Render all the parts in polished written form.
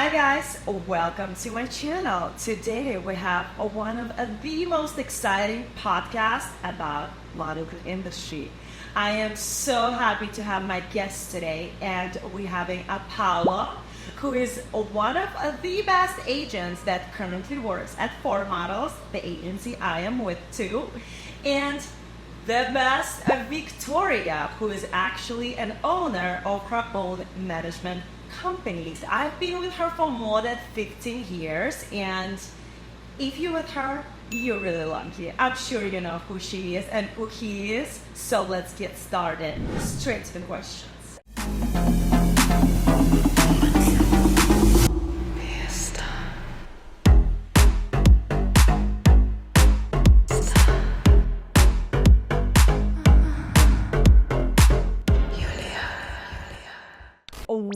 Hi guys, welcome to my channel. Today we have one of the most exciting podcasts about model industry. I am so happy to have my guest today, and we're having a Paulo, who is one of the best agents that currently works at Ford Models, the agency I am with too, and the best Victoria, who is actually an owner of her own management company. I've been with her for more than 15 years, and if you're with her, you're really lucky. I'm sure you know who she is and who he is, so let's get started. Straight to the questions.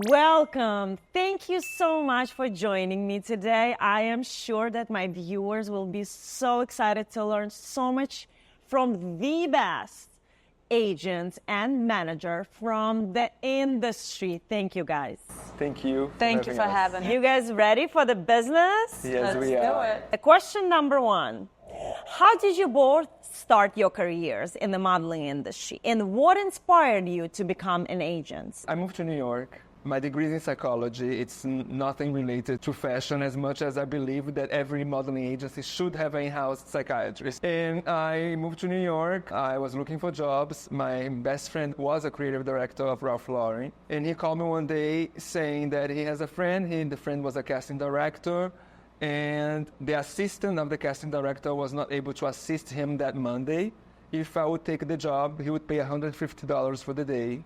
Welcome. Thank you so much for joining me today. I am sure that my viewers will be so excited to learn so much from the best agents and manager from the industry. Thank you, guys. Thank you. Thank you for having me. You guys ready for the business? Yes, we Let's are. do it. Question number one. How did you both start your careers in the modeling industry, and what inspired you to become an agent? I moved to New York. My degree is in psychology. It's nothing related to fashion as much as I believe that every modeling agency should have an in-house psychiatrist. And I moved to New York. I was looking for jobs. My best friend was a creative director of Ralph Lauren. And he called me one day saying that he has a friend. The friend was a casting director. And the assistant of the casting director was not able to assist him that Monday. If I would take the job, he would pay $150 for the day,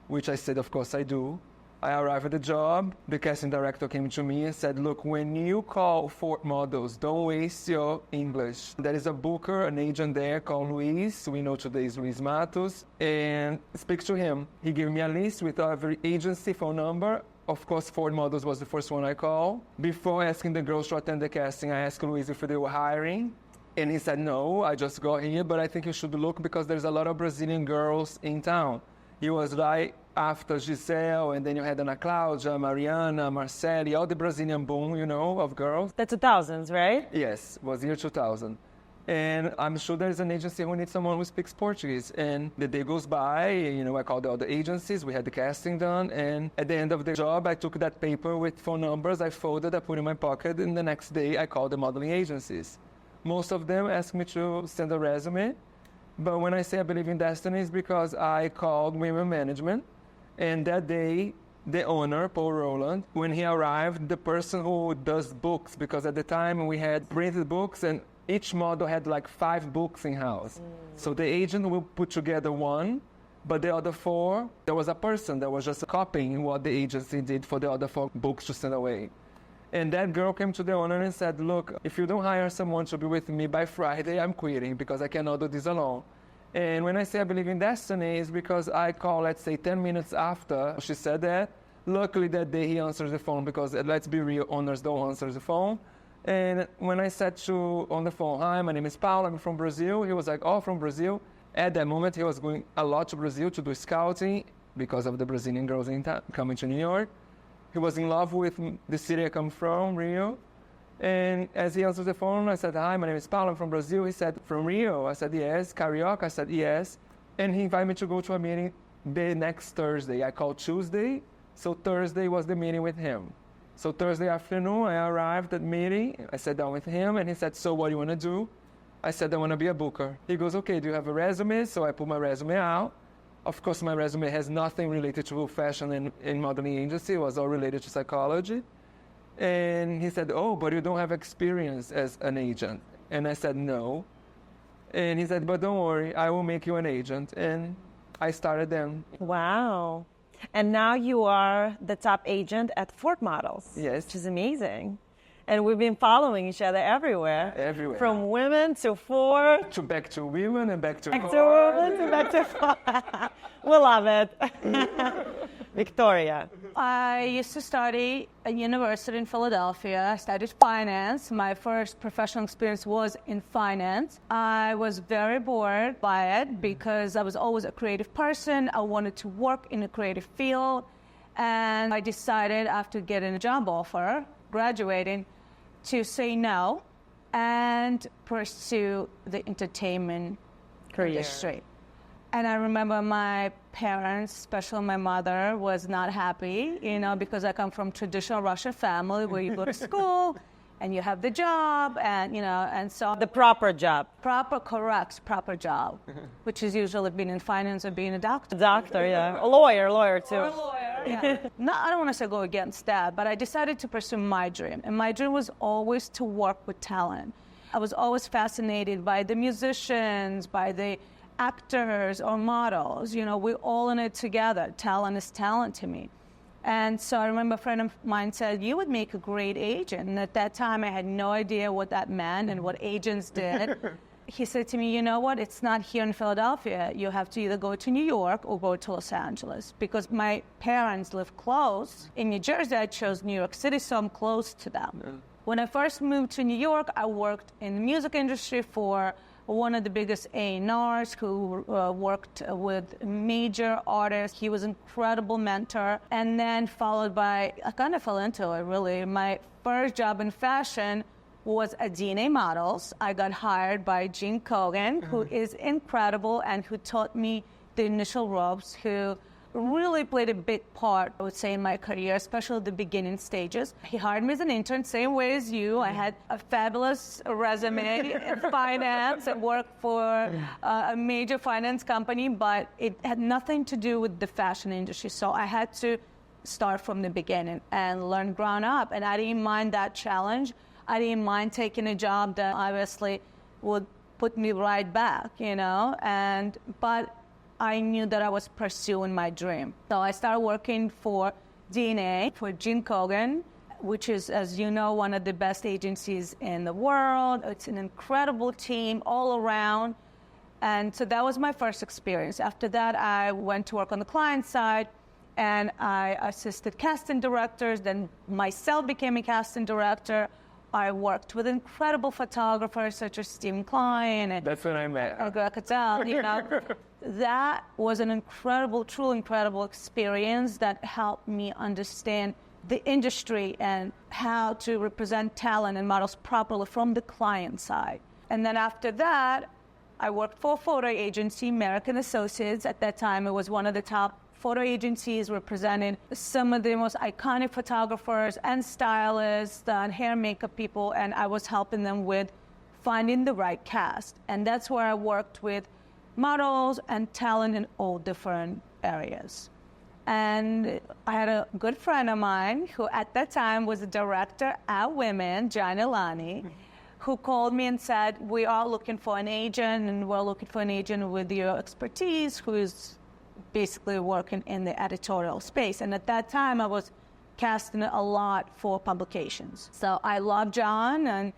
which I said, of course I do. I arrived at the job. The casting director came to me and said, look, when you call Ford Models, don't waste your English. There is a booker, an agent there called Luis. We know today is Luis Matos. And speak to him. He gave me a list with every agency phone number. Of course, Ford Models was the first one I called. Before asking the girls to attend the casting, I asked Luis if they were hiring. And he said, no, I just got here, but I think you should look because there's a lot of Brazilian girls in town. He was right after Giselle, and then you had Ana Cláudia, Mariana, Marcele, all the Brazilian boom, of girls. The 2000s, right? Yes, was year 2000. And I'm sure there's an agency who needs someone who speaks Portuguese. And the day goes by, I called all the agencies, we had the casting done, and at the end of the job, I took that paper with phone numbers, I folded, I put in my pocket, and the next day I called the modeling agencies. Most of them asked me to send a resume, but when I say I believe in destiny, it's because I called women management, and that day, the owner, Paul Rowland, when he arrived, the person who does books, because at the time we had printed books and each model had like 5 books in-house. So the agent will put together one, but the other 4, there was a person that was just copying what the agency did for the other 4 books to send away. And that girl came to the owner and said, look, if you don't hire someone to be with me by Friday, I'm quitting because I cannot do this alone. And when I say I believe in destiny, it's because I call, let's say, 10 minutes after she said that. Luckily that day he answers the phone because, let's be real, owners don't answer the phone. And when I said on the phone, hi, my name is Paulo, I'm from Brazil, he was like, oh, from Brazil. At that moment, he was going a lot to Brazil to do scouting because of the Brazilian girls coming to New York. He was in love with the city I come from, Rio. And as he answered the phone, I said, hi, my name is Paulo, I'm from Brazil. He said, from Rio? I said, yes. Carioca? I said, yes. And he invited me to go to a meeting the next Thursday. I called Tuesday, so Thursday was the meeting with him. So Thursday afternoon, I arrived at the meeting. I sat down with him, and he said, so what do you want to do? I said, I want to be a booker. He goes, okay, do you have a resume? So I put my resume out. Of course, my resume has nothing related to fashion and modeling agency. It was all related to psychology. And he said, oh, but you don't have experience as an agent. And I said, no. And he said, but don't worry, I will make you an agent. And I started then. Wow. And now you are the top agent at Ford Models. Yes. Which is amazing. And we've been following each other everywhere. Everywhere. From women to Ford. To back to women and back to Back Ford. to women to back to Ford. We love it. Victoria. I used to study at university in Philadelphia. I studied finance. My first professional experience was in finance. I was very bored by it because I was always a creative person. I wanted to work in a creative field. And I decided after getting a job offer, graduating, to say no and pursue the entertainment industry. And I remember my parents, especially my mother, was not happy, because I come from traditional Russian family where you go to school and you have the job and so. The proper job. Proper job, which is usually being in finance or being a doctor. Doctor, yeah. A lawyer too. Or a lawyer, yeah. No, I don't want to say go against that, but I decided to pursue my dream. And my dream was always to work with talent. I was always fascinated by the musicians, by the actors or models. We're all in it together. Talent is talent to me. And so I remember a friend of mine said, you would make a great agent. And at that time, I had no idea what that meant and what agents did. He said to me, you know what? It's not here in Philadelphia. You have to either go to New York or go to Los Angeles. Because my parents live close. In New Jersey, I chose New York City, so I'm close to them. Yeah. When I first moved to New York, I worked in the music industry for one of the biggest A&Rs who worked with major artists. He was an incredible mentor. And then followed by, I kind of fell into it, really. My first job in fashion was at DNA Models. I got hired by Gene Kogan, who is incredible and who taught me the initial ropes, who really played a big part, I would say, in my career, especially the beginning stages. He hired me as an intern, same way as you. I had a fabulous resume in finance and worked for a major finance company, but it had nothing to do with the fashion industry. So I had to start from the beginning and learn ground up. And I didn't mind that challenge. I didn't mind taking a job that obviously would put me right back, but I knew that I was pursuing my dream. So I started working for DNA, for Gene Kogan, which is, as you know, one of the best agencies in the world. It's an incredible team all around. And so that was my first experience. After that, I went to work on the client side, and I assisted casting directors. Then myself became a casting director. I worked with incredible photographers such as Stephen Klein. And that's when I met. That was an incredible, truly incredible experience that helped me understand the industry and how to represent talent and models properly from the client side. And then after that, I worked for a photo agency, American Associates. At that time, it was one of the top photo agencies representing some of the most iconic photographers and stylists and hair and makeup people, and I was helping them with finding the right cast. And that's where I worked with models and talent in all different areas. And I had a good friend of mine who at that time was a director at Women, John Ilani, who called me and said, we are looking for an agent, and we're looking for an agent with your expertise who is basically working in the editorial space. And at that time, I was casting a lot for publications. So I love John, and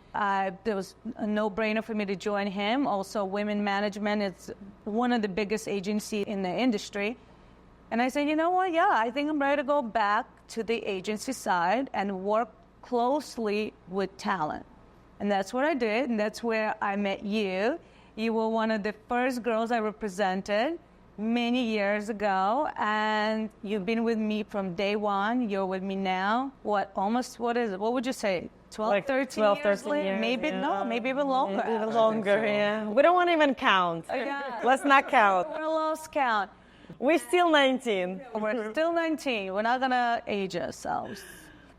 there was a no-brainer for me to join him. Also, Women Management is one of the biggest agencies in the industry. And I said, you know what, yeah, I think I'm ready to go back to the agency side and work closely with talent. And that's what I did, and that's where I met you. You were one of the first girls I represented many years ago, and you've been with me from day one. You're with me now. What is it? What would you say? 12, 13 years? Maybe, yeah. No, maybe even longer. Maybe even longer, yeah. We don't want to even count. Yeah. Let's not count. We're lost count. We're still 19. We're still 19. We're not going to age ourselves.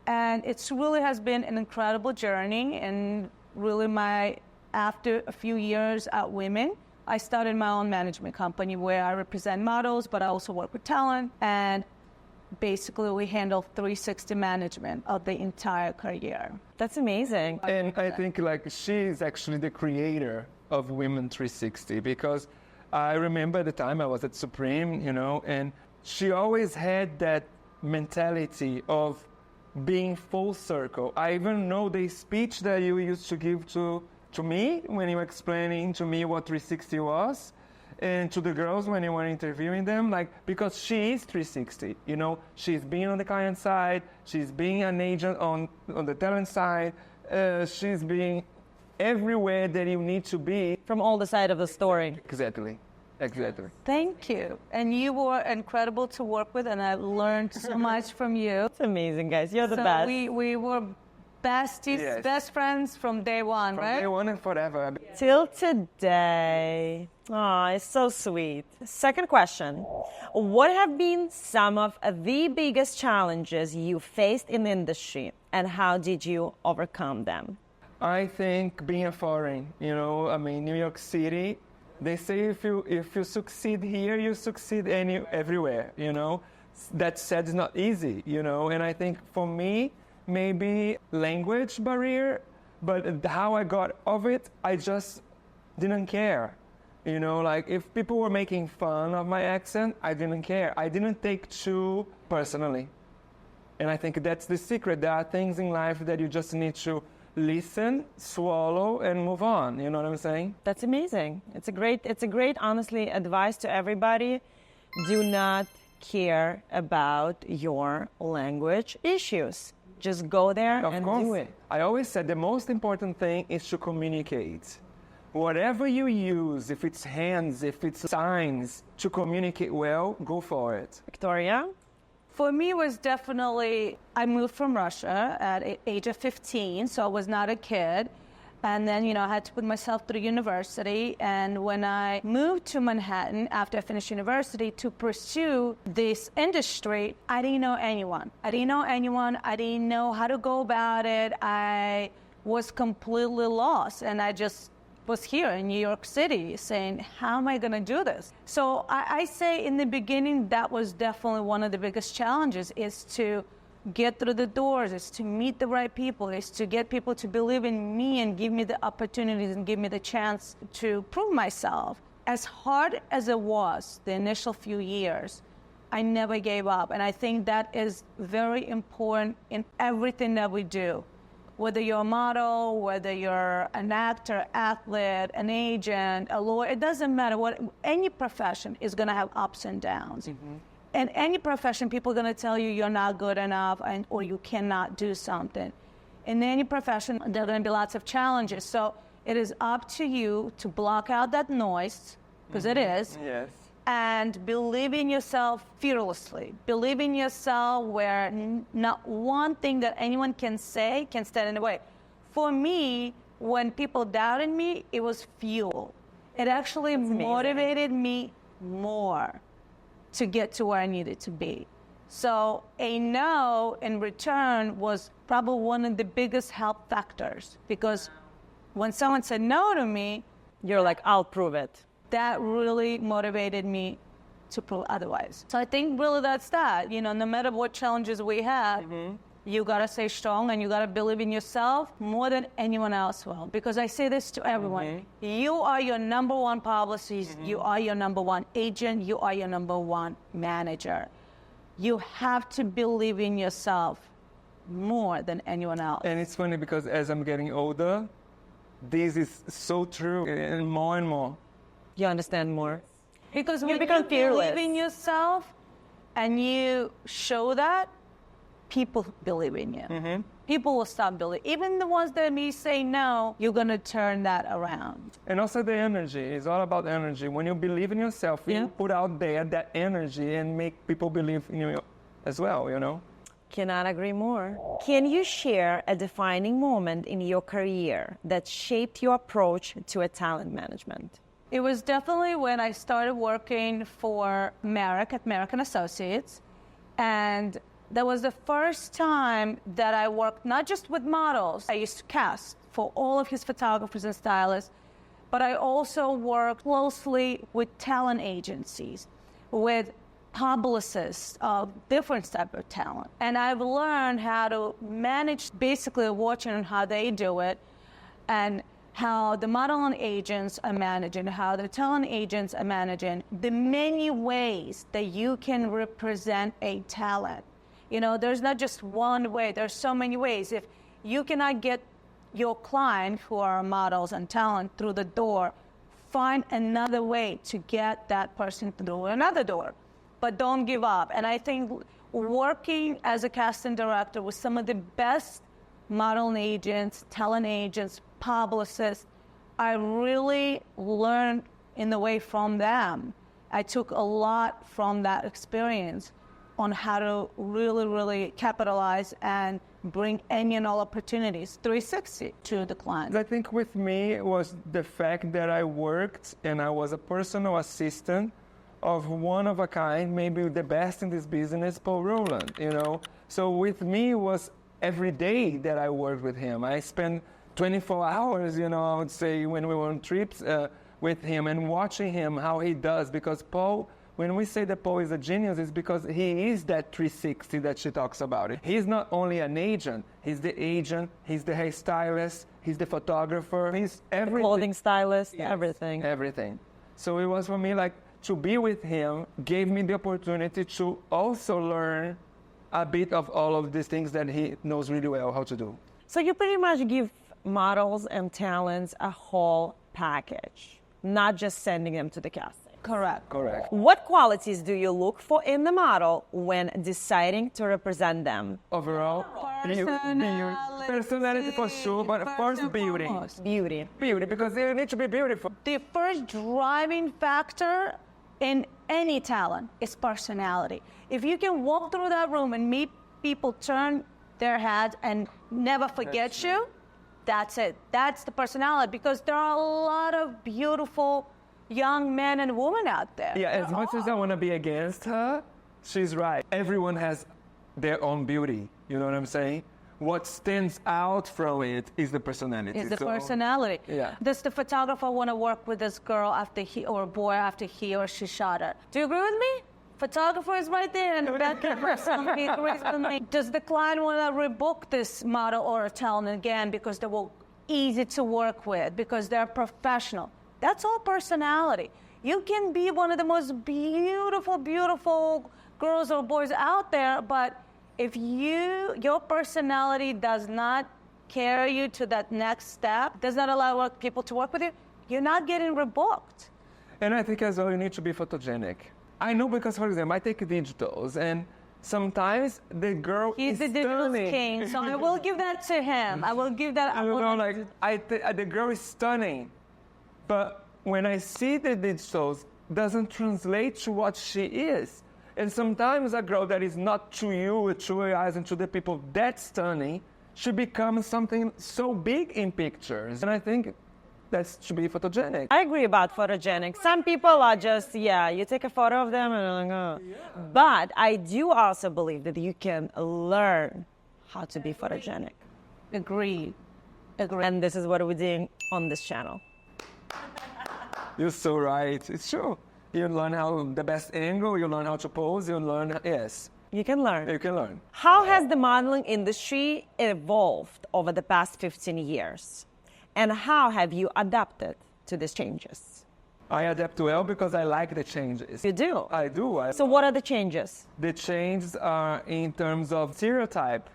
And it really has been an incredible journey, and really after a few years at Women, I started my own management company where I represent models, but I also work with talent. And basically, we handle 360 management of the entire career. That's amazing. And I think she's actually the creator of Women 360, because I remember the time I was at Supreme, and she always had that mentality of being full circle. I even know the speech that you used to give to me when you were explaining to me what 360 was, and to the girls when you were interviewing them, because she is 360, she's being on the client side, she's being an agent on the talent side, she's being everywhere that you need to be. From all the side of the story. Exactly. Exactly. Thank you. And you were incredible to work with, and I learned so much from you. It's amazing, guys. You're the So best. we were besties, Yes. best friends from day one, From right? day one and forever. Till today. Oh, it's so sweet. Second question. What have been some of the biggest challenges you faced in the industry, and how did you overcome them? I think being a foreign, New York City, they say if you succeed here, you succeed everywhere, That said, it's not easy, And I think for me, maybe language barrier, but how I got over it, I just didn't care. Like if people were making fun of my accent, I didn't care. I didn't take too personally. And I think that's the secret. There are things in life that you just need to listen, swallow, and move on. You know what I'm saying? That's amazing. It's a great, honestly, advice to everybody. Do not care about your language issues. Just go there and do it. I always said the most important thing is to communicate. Whatever you use, if it's hands, if it's signs, to communicate well, go for it. Victoria? For me, it was definitely, I moved from Russia at age of 15, so I was not a kid. And then, I had to put myself through university. And when I moved to Manhattan after I finished university to pursue this industry, I didn't know anyone. I didn't know how to go about it. I was completely lost. And I just was here in New York City saying, how am I going to do this? So I say in the beginning, that was definitely one of the biggest challenges, is to get through the doors, is to meet the right people, is to get people to believe in me and give me the opportunities and give me the chance to prove myself. As hard as it was the initial few years, I never gave up. And I think that is very important in everything that we do. Whether you're a model, whether you're an actor, athlete, an agent, a lawyer, it doesn't matter. Any profession is going to have ups and downs. Mm-hmm. In any profession, people are going to tell you you're not good enough or you cannot do something. In any profession, there are going to be lots of challenges. So it is up to you to block out that noise, because it is. Yes. And believe in yourself fearlessly. Believe in yourself where not one thing that anyone can say can stand in the way. For me, when people doubted me, it was fuel. It actually motivated me more to get to where I needed to be. So a no in return was probably one of the biggest help factors, because when someone said no to me, you're like, I'll prove it. That really motivated me to prove otherwise. So I think really that's that. No matter what challenges we have, you gotta stay strong and you gotta believe in yourself more than anyone else will. Because I say this to everyone. You are your number one publicist, you are your number one agent, you are your number one manager. You have to believe in yourself more than anyone else. And it's funny because as I'm getting older, this is so true and more. You understand more. Because you when become you fearless. believe in yourself and you show that, people believe in you. People will stop believing. Even the ones that may say no, you're going to turn that around. And also the energy. It's all about energy. When you believe in yourself, you put out there that energy and make people believe in you as well, Cannot agree more. Can you share a defining moment in your career that shaped your approach to a talent management? It was definitely when I started working for Merrick at Merrick & Associates. And that was the first time that I worked not just with models. I used to cast for all of his photographers and stylists, but I also worked closely with talent agencies, with publicists of different type of talent. And I've learned how to manage, basically watching how they do it, and how the modeling agents are managing, how the talent agents are managing, the many ways that you can represent a talent. There's not just one way, there's so many ways. If you cannot get your client, who are models and talent, through the door, find another way to get that person through another door. But don't give up. And I think working as a casting director with some of the best modeling agents, talent agents, publicists, I really learned in the way from them. I took a lot from that experience on how to really, really capitalize and bring any and all opportunities 360 to the client. I think with me it was the fact that I worked and I was a personal assistant of one of a kind, maybe the best in this business, Paul Rowland, you know. So with me it was every day that I worked with him. I spent 24 hours, you know, I would say, when we were on trips with him and watching him, how he does, because Paul, when we say that Paul is a genius, it's because he is that 360 that she talks about. He's not only an agent, he's the hairstylist, he's the photographer, he's everything. The clothing stylist, Yes, everything. Everything. So it was for me like to be with him gave me the opportunity to also learn a bit of all of these things that he knows really well how to do. So you pretty much give models and talents a whole package, not just sending them to the casting. Correct. Correct. What qualities do you look for in the model when deciding to represent them? Overall, personality for sure, but first beauty. Beauty. Beauty, because you need to be beautiful. The first driving factor in any talent is personality. If you can walk through that room and meet people turn their heads and never forget you, that's it. That's the personality, because there are a lot of beautiful young men and women out there. Yeah, as much as I want to be against her, she's right. Everyone has their own beauty. You know what I'm saying? What stands out from it is the personality. Is the personality. Yeah. Does the photographer want to work with this girl after he or boy after he or she shot her? Do you agree with me? Photographer is right there, and that person agrees with me. Does the client want to rebook this model or talent again because they were easy to work with, because they're professional? That's all personality. You can be one of the most beautiful, beautiful girls or boys out there, but if your personality does not carry you to that next step, does not allow people to work with you, you're not getting rebooked. And I think as well you need to be photogenic. I know because, for example, I take digitals, and sometimes the girl He's is the digital stunning. king, so I will give that to him. I will give that. I don't know, like the girl is stunning, but when I see the digitals, doesn't translate to what she is. And sometimes a girl that is not to you, to your eyes, and to the people that stunning, she becomes something so big in pictures. And I think that should be photogenic. I agree about photogenic. Some people are just, you take a photo of them and you're like, oh. Yeah. But I do also believe that you can learn how to be photogenic. Agreed. And this is what we're doing on this channel. You're so right. It's true. You learn how the best angle, you learn how to pose, you learn, yes. You can learn. You can learn. How has the modeling industry evolved over the past 15 years? And how have you adapted to these changes? I adapt well because I like the changes. You do? I do. So what are the changes? The changes are in terms of stereotype.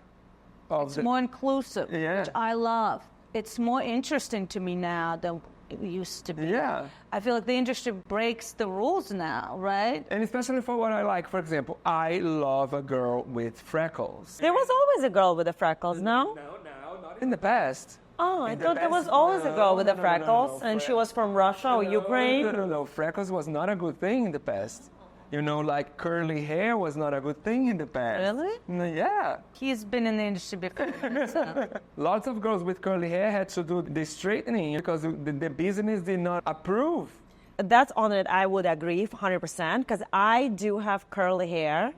It's more inclusive, Yeah. which I love. It's more interesting to me now than it used to be. Yeah. I feel like the industry breaks the rules now, right? And especially for what I like, for example, I love a girl with freckles. There was always a girl with the freckles, no? No, not in the past. Oh, I thought there was always a girl with the freckles, and she was from Russia or Ukraine. No. Freckles was not a good thing in the past. You know, like curly hair was not a good thing in the past. Really? No, yeah. He's been in the industry before. So. Lots of girls with curly hair had to do the straightening because the business did not approve. That's on it. I would agree 100% because I do have curly hair,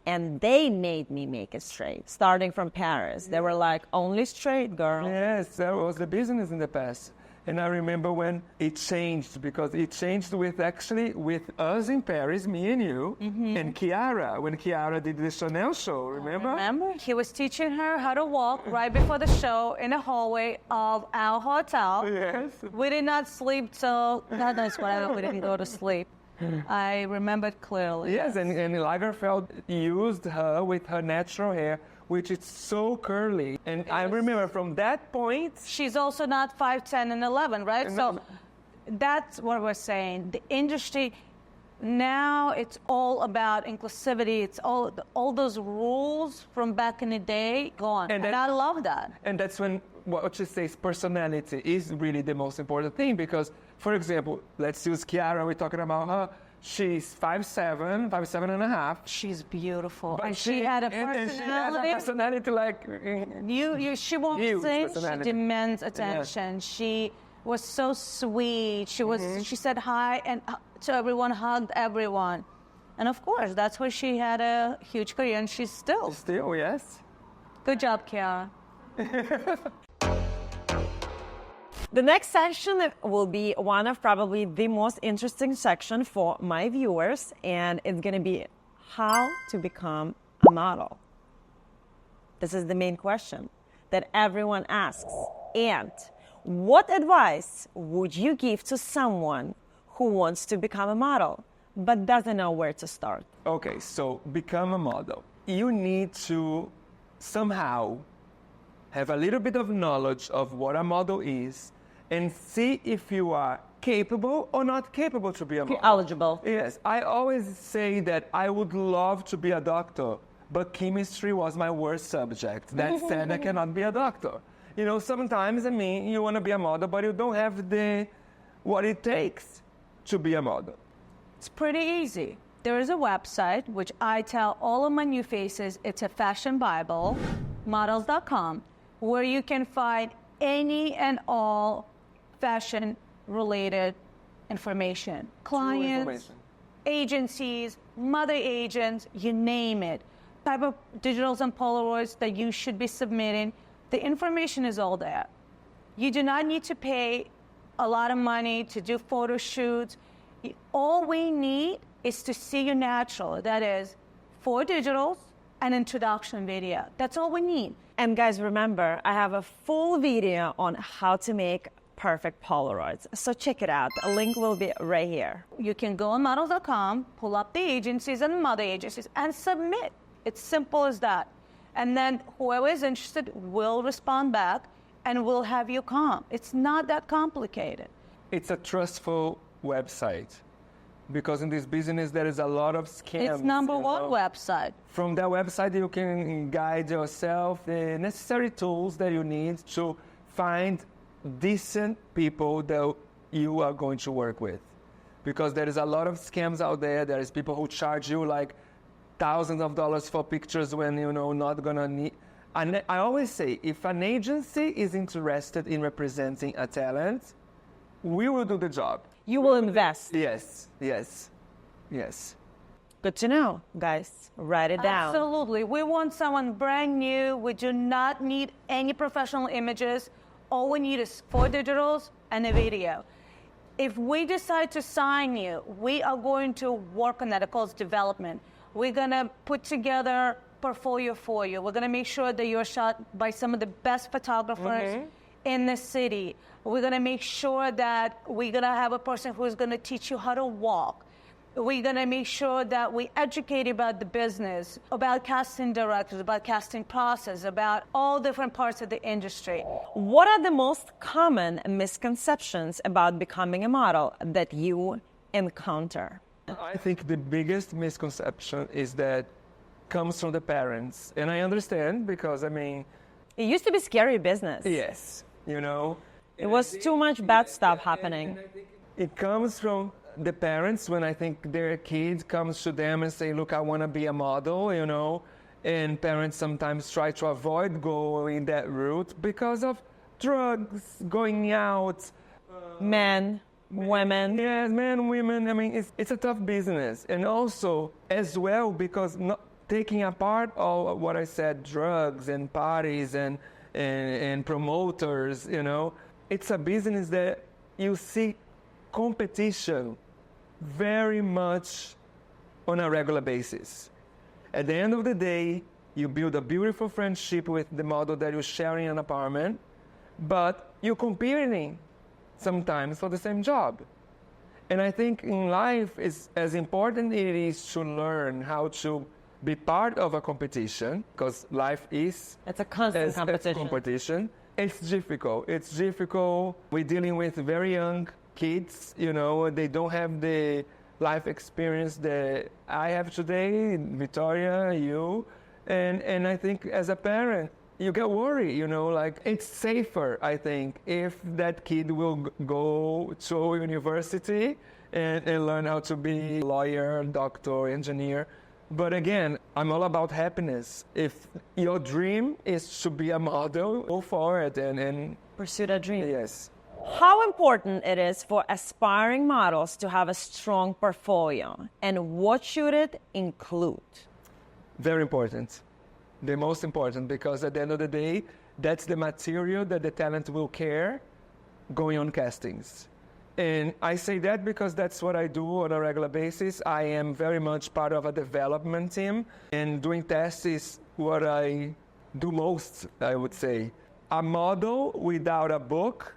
and they made me make it straight. Starting from Paris, they were like, "Only straight, girl." Yes, that was the business in the past. And I remember when it changed, because it changed with us in Paris, me and you, and Chiara, when Chiara did the Chanel show, remember? Remember? He was teaching her how to walk right before the show in the hallway of our hotel. Yes. We did not sleep till, God knows what, we didn't go to sleep. I remember it clearly. Yes, and Lagerfeld used her with her natural hair, which is so curly. And I remember from that point... She's also not 5'10" and 11, right? So that's what we're saying. The industry Now it's all about inclusivity. It's all those rules from back in the day gone, and I love that. And that's when what she says, personality is really the most important thing. Because, for example, let's use Chiara. We're talking about her. She's 5'7" and a half. She's beautiful, But and she had a personality. And she has a personality like She won't huge sing. She personality. demands attention. She was so sweet. She said hi and to everyone, hugged everyone, and of course that's where she had a huge career, and she's still. Still, yes. Good job, Chiara. The next section will be one of probably the most interesting section for my viewers, and it's going to be how to become a model. This is the main question that everyone asks. And what advice would you give to someone who wants to become a model but doesn't know where to start? Okay, so become a model. You need to somehow have a little bit of knowledge of what a model is and see if you are capable or not capable to be a model. Eligible. Yes, I always say that I would love to be a doctor, but chemistry was my worst subject. That said, I cannot be a doctor. You know, sometimes, I mean, you want to be a model, but you don't have what it takes to be a model. It's pretty easy. There is a website, which I tell all of my new faces, it's a fashion Bible, models.com, where you can find any and all fashion-related information. Clients, agencies, mother agents, you name it. Type of digitals and Polaroids that you should be submitting. The information is all there. You do not need to pay a lot of money to do photo shoots. All we need is to see you natural. That is 4 digitals and introduction video. That's all we need. And guys, remember, I have a full video on how to make perfect Polaroids. So check it out. A link will be right here. You can go on models.com, pull up the agencies and mother agencies, and submit. It's simple as that. And then whoever is interested will respond back and will have you come. It's not that complicated. It's a trustful website, because in this business there is a lot of scams. It's number one website. From that website you can guide yourself the necessary tools that you need to find decent people that you are going to work with. Because there is a lot of scams out there. There is people who charge you like thousands of dollars for pictures when not gonna need. I always say, if an agency is interested in representing a talent, we will do the job. You will invest. Yes. Good to know, guys. Write it down. Absolutely. We want someone brand new. We do not need any professional images. All we need is 4 digitals and a video. If we decide to sign you, we are going to work on that. It calls development. We're going to put together portfolio for you. We're going to make sure that you're shot by some of the best photographers in the city. We're going to make sure that we're going to have a person who's going to teach you how to walk. We're going to make sure that we educate you about the business, about casting directors, about casting process, about all different parts of the industry. What are the most common misconceptions about becoming a model that you encounter? I think the biggest misconception is that comes from the parents. And I understand, because, I mean... It used to be scary business. Yes, It was too much bad stuff happening. It comes from the parents when I think their kid comes to them and say, look, I want to be a model, and parents sometimes try to avoid going that route because of drugs, going out. Men, women. Yes, men, women. I mean, it's a tough business. And also, as well, because not taking apart all what I said, drugs and parties and promoters, it's a business that you see competition very much on a regular basis. At the end of the day, you build a beautiful friendship with the model that you're sharing an apartment, but you're competing sometimes for the same job. And I think in life, is as important it is to learn how to be part of a competition, because life is... It's a constant competition. It's difficult. We're dealing with very young kids, they don't have the life experience that I have today, Victoria, you, and I think as a parent, you get worried, like it's safer, I think, if that kid will go to university and learn how to be a lawyer, doctor, engineer. But again, I'm all about happiness. If your dream is to be a model, go for it and Pursue that dream. yes. How important it is for aspiring models to have a strong portfolio, and what should it include? Very important. The most important, because at the end of the day, that's the material that the talent will care going on castings. And I say that because that's what I do on a regular basis. I am very much part of a development team, and doing tests is what I do most, I would say. A model without a book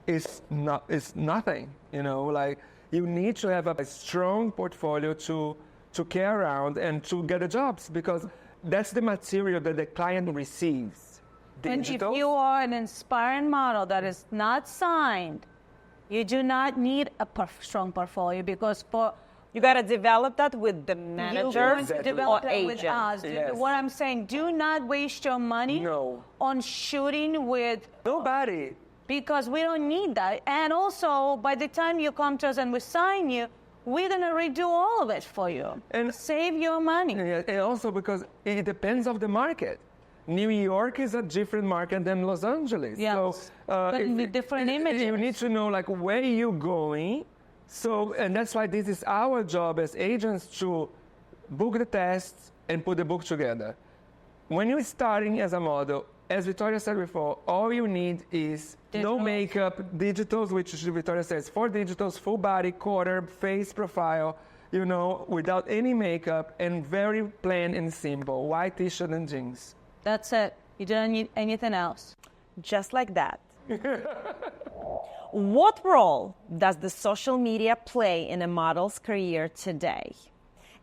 is nothing, like you need to have a strong portfolio to carry around and to get the jobs, because that's the material that the client receives. And if Digital, you are an inspiring model that is not signed, you do not need a strong portfolio, because You got to develop that with the you're manager going to Exactly. develop or that with agent. us. Yes. What I'm saying, do not waste your money No. on shooting with, nobody. because we don't need that. And also, by the time you come to us and we sign you, we're going to redo all of it for you. And- save your money. Yeah, and also because it depends of the market. New York is a different market than Los Angeles. Yes. So, But with different images. You need to know like where you're going. So, and that's why this is our job as agents to book the tests and put the book together. When you're starting as a model, as Victoria said before, all you need is no Digitals. makeup, digitals, which Victoria says, 4 digitals, full body, quarter, face profile, without any makeup, and very plain and simple, white t-shirt and jeans. That's it. You don't need anything else. Just like that. What role does the social media play in a model's career today?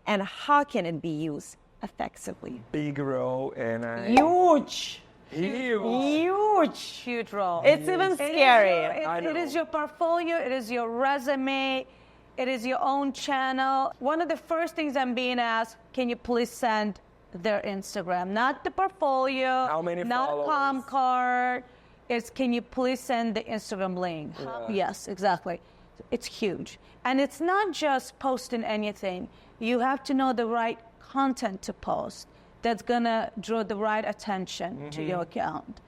And how can it be used effectively? Big role and Huge! huge. Huge! Huge role. It's even scary. I It is know. your portfolio, it is your resume, it is your own channel. One of the first things I'm being asked, can you please send their Instagram? Not the portfolio, How many not followers? Comcard. It's can you please send the Instagram link? Yes, exactly. It's huge. And it's not just posting anything. You have to know the right content to post that's going to draw the right attention to your account,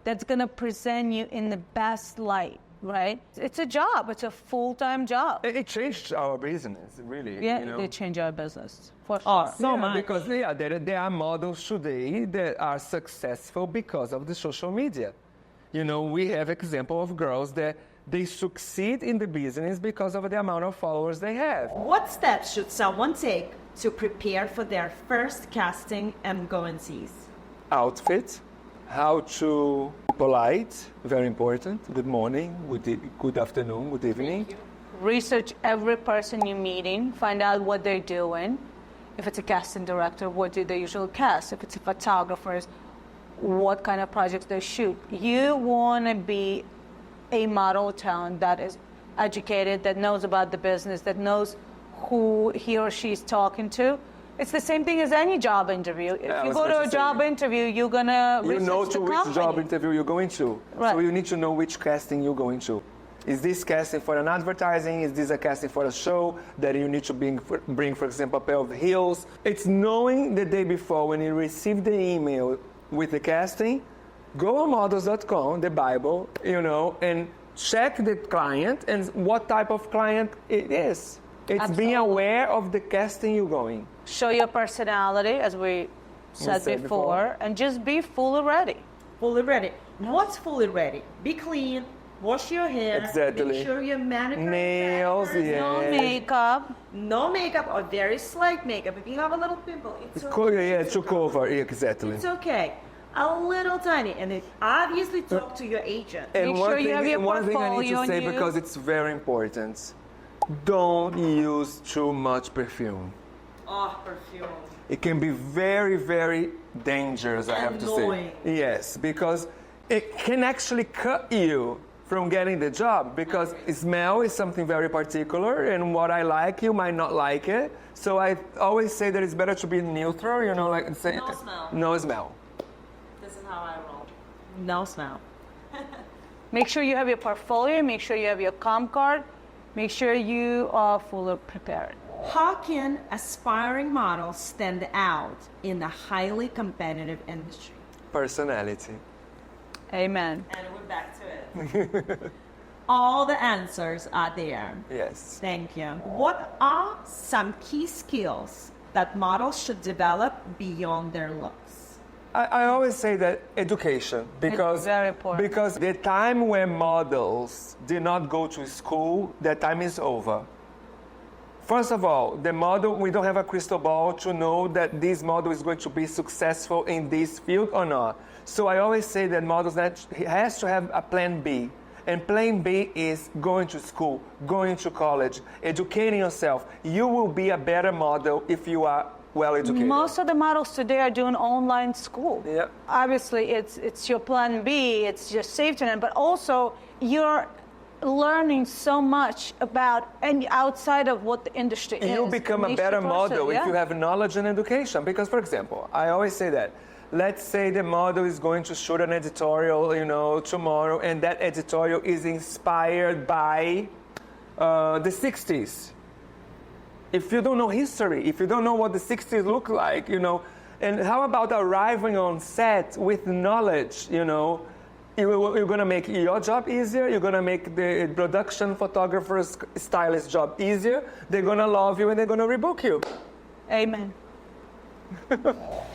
that's going to present you in the best light, right? It's a job. It's a full-time job. It changed our business, really. Yeah, they change our business, for sure. Oh, so Yeah, much. because there are models today that are successful because of the social media. We have example of girls that they succeed in the business because of the amount of followers they have. What steps should someone take to prepare for their first casting and go-and-sees? Outfit, how to be polite, very important. Good morning, good afternoon, good evening. Research every person you're meeting, find out what they're doing. If it's a casting director, what do they usually cast? If it's a photographer, what kind of projects they shoot. You want to be a model talent that is educated, that knows about the business, that knows who he or she is talking to. It's the same thing as any job interview. If I you was go to about a to say, job interview, you're going to You research know the to which company. job interview you're going to. Right. So you need to know which casting you're going to. Is this casting for an advertising? Is this a casting for a show that you need to bring, for example, a pair of heels? It's knowing the day before when you receive the email with the casting, go on models.com, the Bible, and check the client and what type of client it is. It's being Absolutely. aware of the casting you're going. Show your personality, as we said said before, and just be fully ready. Fully ready. What's fully ready? Be clean, wash your hair, Exactly. make sure your manicure, Nails, pedicure, yeah. No makeup. no makeup or very slight makeup. If you have a little pimple, it's okay. To cover, exactly. It's okay. A little tiny, and then obviously talk to your agent. And Make sure you have your one thing I need portfolio to on say you. because it's very important. Don't use too much perfume. Oh, perfume. It can be very, very dangerous, I have to Annoying. say. Yes, because it can actually cut you from getting the job, because smell is something very particular, and what I like, you might not like it. So I always say that it's better to be neutral, you know, like say No smell. no smell. This is how I roll. No smell. Make sure you have your portfolio, make sure you have your comp card, make sure you are fully prepared. How can aspiring models stand out in a highly competitive industry? Personality. Amen. And we're back to it. All the answers are there. Yes. Thank you. What are some key skills that models should develop beyond their looks? I always say that education, because very important. because the time when models did not go to school, that time is over. First of all, the model, we don't have a crystal ball to know that this model is going to be successful in this field or not. So I always say that models has to have a plan B. And plan B is going to school, going to college, educating yourself. You will be a better model if you are well educated. Most of the models today are doing online school. Yeah. Obviously, it's your plan B, it's your safety net, but also you're learning so much about and outside of what the industry is. You become a Makes you better person, model yeah. if you have knowledge and education. Because, for example, I always say that. Let's say the model is going to shoot an editorial, you know, tomorrow, and that editorial is inspired by the 60s. If you don't know history, if you don't know what the 60s look like, you know, and how about arriving on set with knowledge, you know, you're going to make your job easier, you're going to make the production photographer's stylist job easier, they're going to love you and they're going to rebook you. Amen.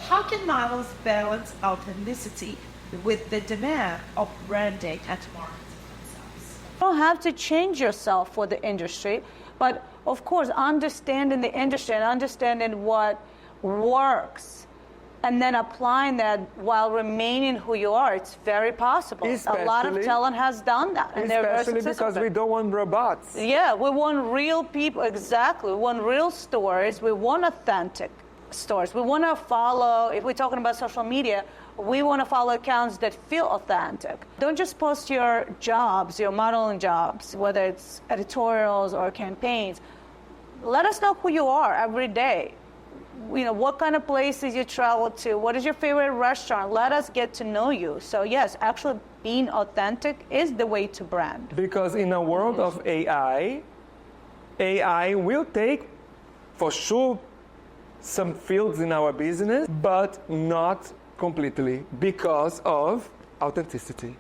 How can models balance authenticity with the demand of branding and marketing themselves? You don't have to change yourself for the industry, but of course, understanding the industry and understanding what works and then applying that while remaining who you are, it's very possible. A lot of talent has done that, and they're very Especially successful. because we don't want robots. Yeah, we want real people, exactly. We want real stories. We want authentic stories. We want to follow, if we're talking about social media, we want to follow accounts that feel authentic. Don't just post your jobs, your modeling jobs, whether it's editorials or campaigns. Let us know who you are every day. You know, what kind of places you travel to, what is your favorite restaurant. Let us get to know you. So yes, actually being authentic is the way to brand. Because in a world of AI will take, for sure, some fields in our business, but not completely because of authenticity.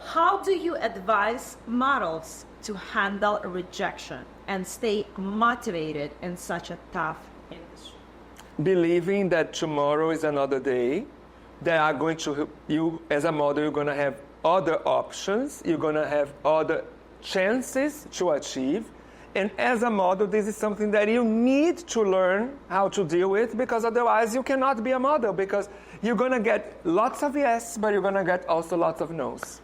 How do you advise models to handle rejection and stay motivated in such a tough industry? Believing that tomorrow is another day, they are going to, you as a model, you're going to have other options, you're going to have other chances to achieve. And as a model, this is something that you need to learn how to deal with, because otherwise you cannot be a model, because you're going to get lots of yes, but you're going to get also lots of no's.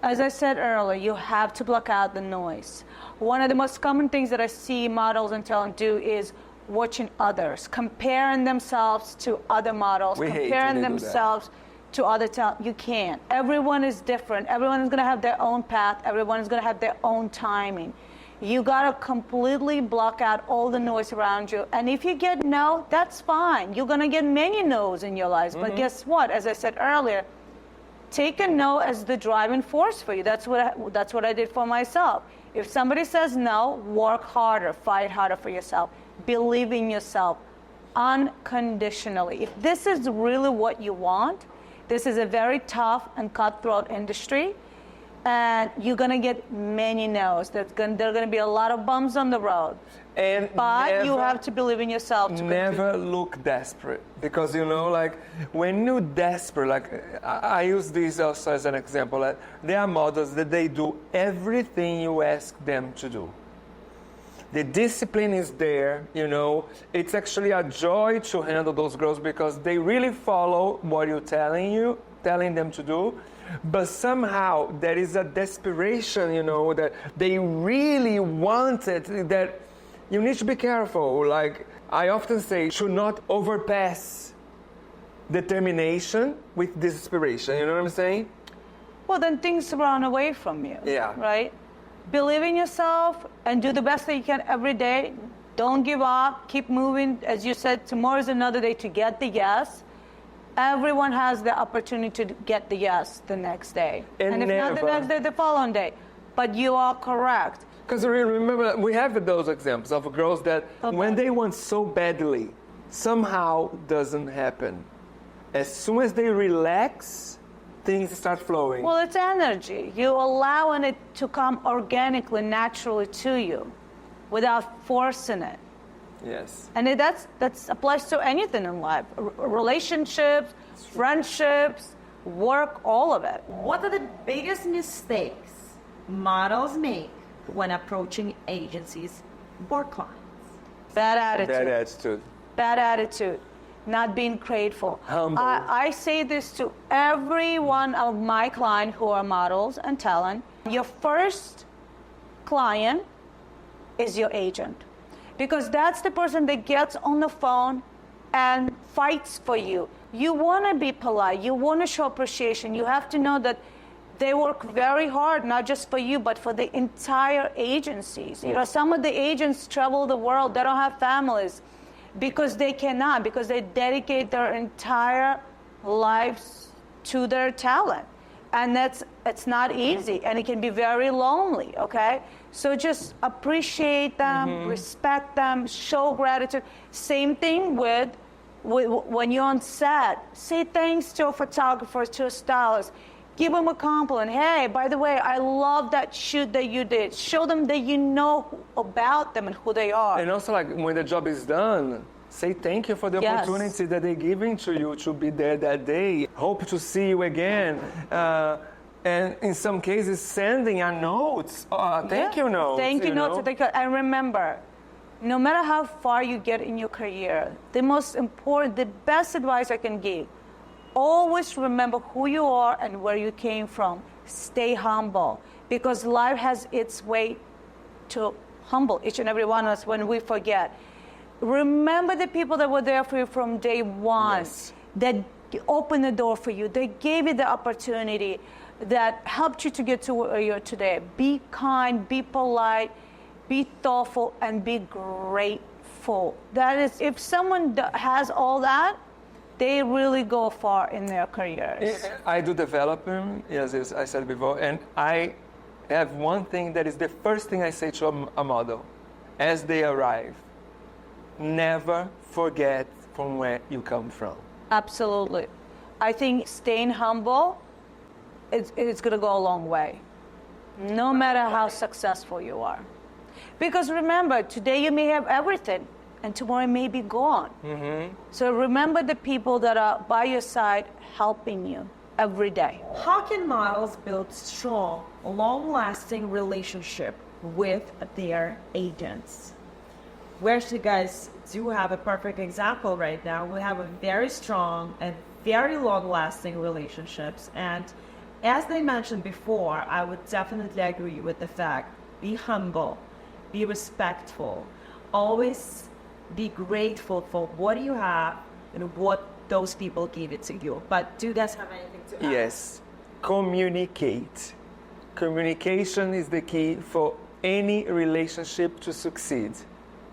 As I said earlier, you have to block out the noise. One of the most common things that I see models and talent do is watching others, comparing themselves to other models, We hate when comparing they do themselves to other talent. You can't. Everyone is different. Everyone is going to have their own path. Everyone is going to have their own timing. You got to completely block out all the noise around you. And if you get no, that's fine. You're going to get many no's in your lives. But guess what? As I said earlier, take a no as the driving force for you. That's what I did for myself. If somebody says no, work harder, fight harder for yourself. Believe in yourself unconditionally. If this is really what you want, this is a very tough and cutthroat industry. And you're going to get many no's. There are going to be a lot of bumps on the road. But you have to believe in yourself. Never look desperate. Because, you know, like, when you're desperate, like, I use this also as an example. Like, there are models that they do everything you ask them to do. The discipline is there, you know. It's actually a joy to handle those girls because they really follow what you're telling them to do. But somehow there is a desperation, you know, that they really want it, that you need to be careful. Like I often say, should not overpass determination with desperation. You know what I'm saying? well, then things run away from you. Yeah. Right? Believe in yourself and do the best that you can every day. Don't give up. Keep moving. As you said, tomorrow is another day to get the yes. Everyone has the opportunity to get the yes the next day. And if not the never- next day, the following day. But you are correct. Because remember, we have those examples of girls that Okay. when they want so badly, somehow doesn't happen. As soon as they relax, things start flowing. Well, it's energy. You're allowing it to come organically, naturally to you without forcing it. Yes. And that's applies to anything in life. Relationships, friendships, work, all of it. What are the biggest mistakes models make when approaching agencies or clients? Bad attitude. That attitude. Bad attitude. Not being grateful. Humble. I say this to every one of my clients who are models and talent. Your first client is your agent. Because that's the person that gets on the phone and fights for you. You want to be polite. You want to show appreciation. You have to know that they work very hard, not just for you, but for the entire agencies. You know, some of the agents travel the world. They don't have families because they cannot, because they dedicate their entire lives to their talent. And it's not easy, and it can be very lonely, okay? So just appreciate them, respect them, show gratitude. Same thing with when you're on set. Say thanks to a photographer, to a stylist. Give them a compliment. Hey, by the way, I love that shoot that you did. Show them that you know about them and who they are. And also, like, when the job is done, say thank you for the Yes. opportunity that they're giving to you to be there that day. Hope to see you again. And in some cases, sending a note, thank you note. Thank you know? note. And remember, no matter how far you get in your career, the most important, the best advice I can give, always remember who you are and where you came from. Stay humble, because life has its way to humble each and every one of us when we forget. Remember the people that were there for you from day one, Yes. that opened the door for you, they gave you the opportunity, that helped you to get to where you're today. Be kind, be polite, be thoughtful, and be grateful. That is, if someone has all that, they really go far in their careers. I do development, as I said before, and I have one thing that is the first thing I say to a model as they arrive. Never forget from where you come from. Absolutely. I think staying humble, it's going to go a long way, no matter how successful you are. Because remember, today you may have everything, and tomorrow it may be gone. So remember the people that are by your side helping you every day. How can models build strong, long-lasting relationship with their agents? Where you guys do have a perfect example right now. We have a very strong and very long-lasting relationships. And as they mentioned before, I would definitely agree with the fact, be humble, be respectful, always be grateful for what you have and what those people give it to you. But do you guys have anything to add? Yes, communicate. Communication is the key for any relationship to succeed,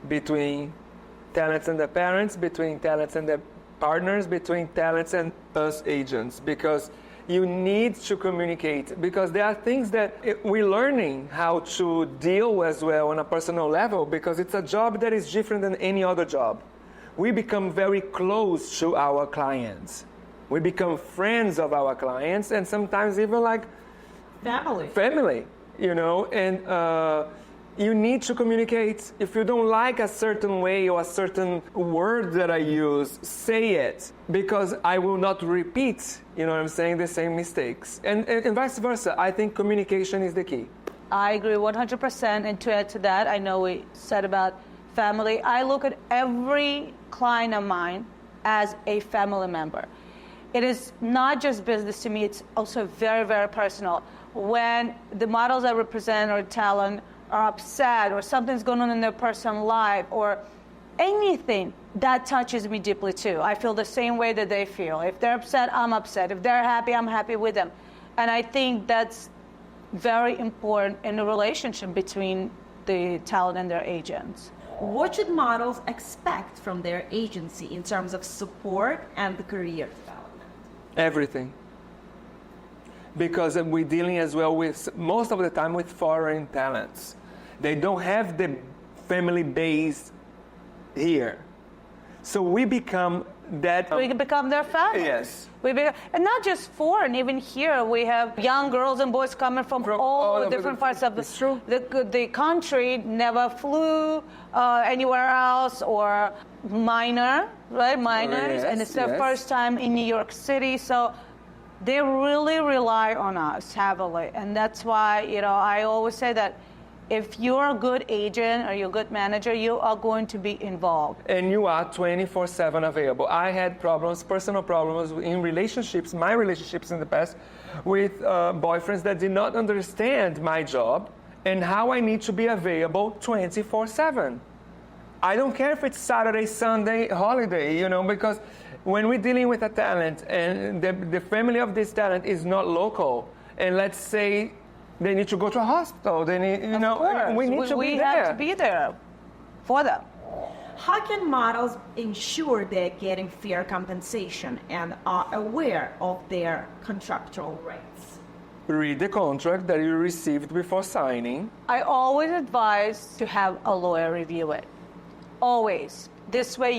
between talents and their parents, between talents and their partners, between talents and us agents, because you need to communicate, because there are things that we're learning how to deal as well on a personal level, because it's a job that is different than any other job. We become very close to our clients. We become friends of our clients, and sometimes even like family, you know, and you need to communicate. If you don't like a certain way or a certain word that I use, say it, because I will not repeat, you know what I'm saying, the same mistakes. And vice versa. I think communication is the key. I agree 100%. And to add to that, I know we said about family. I look at every client of mine as a family member. It is not just business to me, it's also very, very personal. When the models I represent or talent are upset or something's going on in their personal life or anything, that touches me deeply too. I feel the same way that they feel. If they're upset, I'm upset. If they're happy, I'm happy with them. And I think that's very important in the relationship between the talent and their agents. What should models expect from their agency in terms of support and the career development? Everything. Because we're dealing as well with, most of the time, with foreign talents. They don't have the family base here. So we become that. We become their family. Yes. And not just foreign, even here we have young girls and boys coming from all different parts of the country, never flew anywhere else, or minors, and it's their first time in New York City. So they really rely on us heavily. And that's why, I always say that if you're a good agent or you're a good manager, you are going to be involved. And you are 24/7 available. I had problems, personal problems in relationships, my relationships in the past, with boyfriends that did not understand my job and how I need to be available 24/7. I don't care if it's Saturday, Sunday, holiday, because when we're dealing with a talent and the family of this talent is not local, and let's say they need to go to a hospital. They need, we need to be there. We have to be there for them. How can models ensure they're getting fair compensation and are aware of their contractual rights? Read the contract that you received before signing. I always advise to have a lawyer review it. Always. This way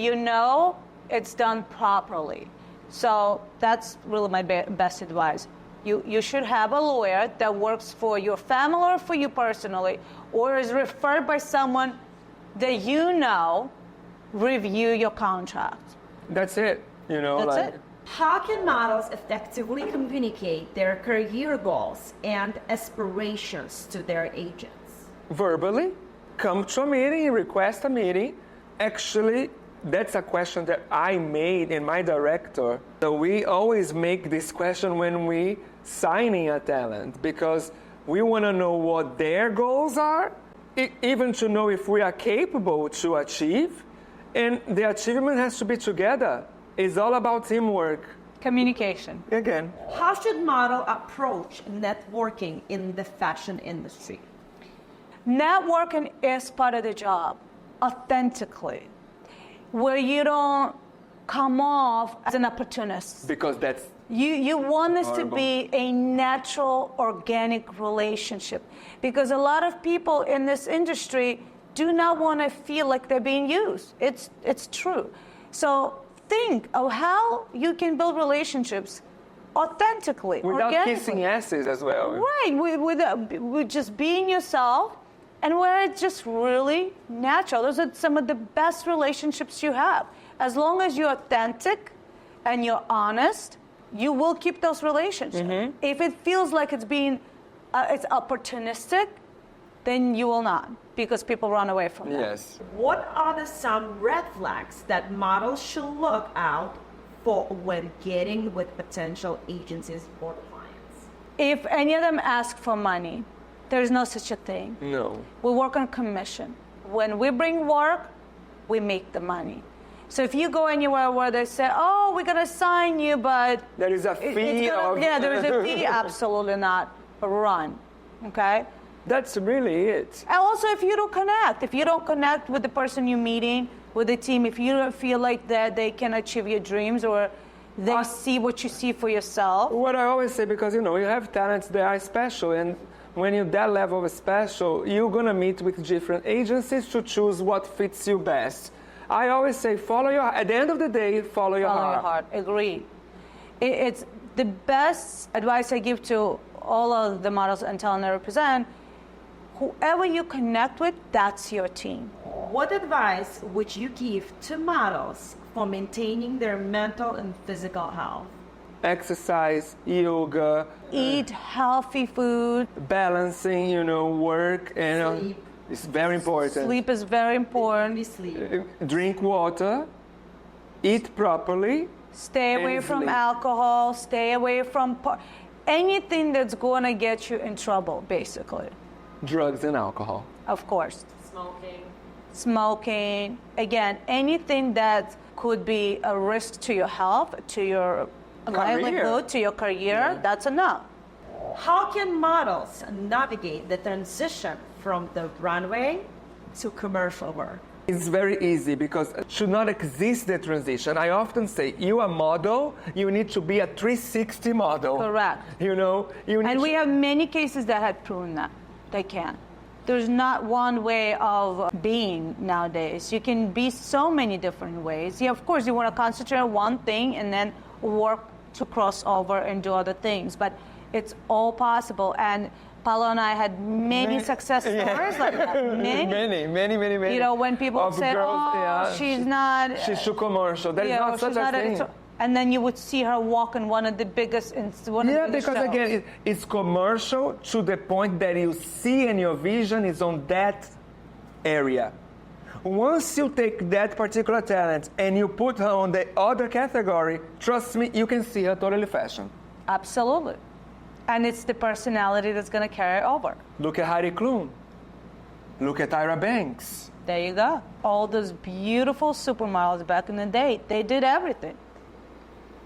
it's done properly. So that's really my best advice. You should have a lawyer that works for your family or for you personally, or is referred by someone that review your contract. That's it. That's it. How can models effectively communicate their career goals and aspirations to their agents? Verbally, come to a meeting, request a meeting. Actually, that's a question that I made in my director. So we always make this question when we signing a talent, because we want to know what their goals are, even to know if we are capable to achieve. And the achievement has to be together. It's all about teamwork. Communication. Again. How should model approach networking in the fashion industry? Networking is part of the job, authentically, where you don't come off as an opportunist. Because that's you want this horrible. to be a natural, organic relationship. Because a lot of people in this industry do not want to feel like they're being used. It's true. So think of how you can build relationships authentically, without organically. kissing asses as well. Right, with just being yourself, and where it's just really natural. Those are some of the best relationships you have. As long as you're authentic and you're honest, you will keep those relationships. Mm-hmm. If it feels like it's opportunistic, then you will not, because people run away from that. Yes. What are some red flags that models should look out for when getting with potential agencies or clients? If any of them ask for money, there's no such a thing. No. We work on commission. When we bring work, we make the money. So if you go anywhere where they say, "Oh, we're gonna sign you, but there is a fee." There is a fee. Absolutely not. Run. Okay. That's really it. And also, if you don't connect with the person you're meeting, with the team, if you don't feel like that they can achieve your dreams, or they see what you see for yourself. What I always say, because you have talents that are special, and when you're that level of special, you're gonna meet with different agencies to choose what fits you best. I always say, at the end of the day, follow your heart. Agreed. It's the best advice I give to all of the models and talent I represent. Whoever you connect with, that's your team. What advice would you give to models for maintaining their mental and physical health? Exercise, yoga. Eat healthy food. Balancing, work and sleep. It's very important. Sleep is very important. Sleep. Drink water. Eat properly. Stay away from alcohol. Stay away from anything that's going to get you in trouble, basically. Drugs and alcohol. Of course. Smoking. Again, anything that could be a risk to your health, to your livelihood, to your career, that's enough. How can models navigate the transition from the runway to commercial work? It's very easy because it should not exist the transition. I often say, you are a model, you need to be a 360 model. Correct. You know, And we have many cases that have proven that they can. There's not one way of being nowadays. You can be so many different ways. Yeah, of course, you want to concentrate on one thing and then work to cross over and do other things. But it's all possible. And Paulo and I had many success stories like that. Many. You know, when people say, she's too commercial. That is not such a thing. And then you would see her walk in one of the biggest because shows. Again, it's commercial to the point that you see and your vision is on that area. Once you take that particular talent and you put her on the other category, trust me, you can see her totally fashion. Absolutely. And it's the personality that's going to carry over. Look at Heidi Klum. Look at Tyra Banks. There you go. All those beautiful supermodels back in the day, they did everything.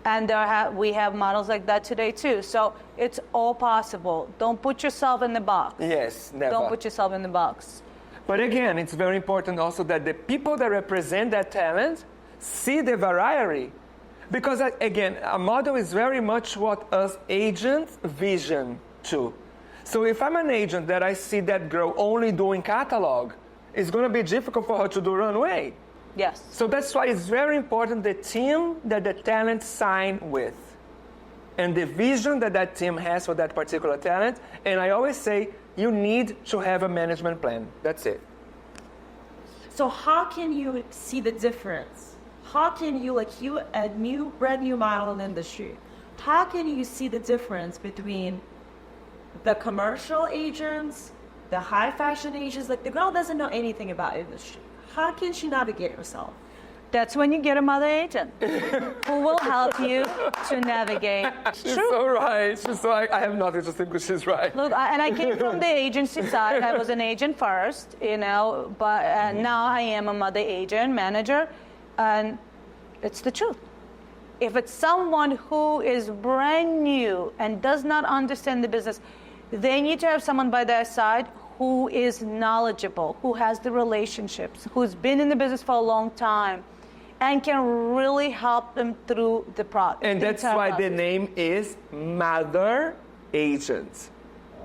And we have models like that today too. So it's all possible. Don't put yourself in the box. Yes, never. Don't put yourself in the box. But again, it's very important also that the people that represent that talent see the variety. Because again, a model is very much what us agents vision to. So if I'm an agent that I see that girl only doing catalog, it's going to be difficult for her to do runway. Yes. So that's why it's very important the team that the talent sign with and the vision that that team has for that particular talent. And I always say you need to have a management plan. That's it. So how can you see the difference? How can you, a brand new model in the industry, how can you see the difference between the commercial agents, the high fashion agents? Like, the girl doesn't know anything about industry. How can she navigate herself? That's when you get a mother agent who will help you to navigate. She's so right. I have nothing to say because she's right. Look, and I came from the agency side. I was an agent first, but now I am a mother agent, manager, and it's the truth. If it's someone who is brand new and does not understand the business, they need to have someone by their side who is knowledgeable, who has the relationships, who's been in the business for a long time, and can really help them through the process. And that's why the name is Mother Agent.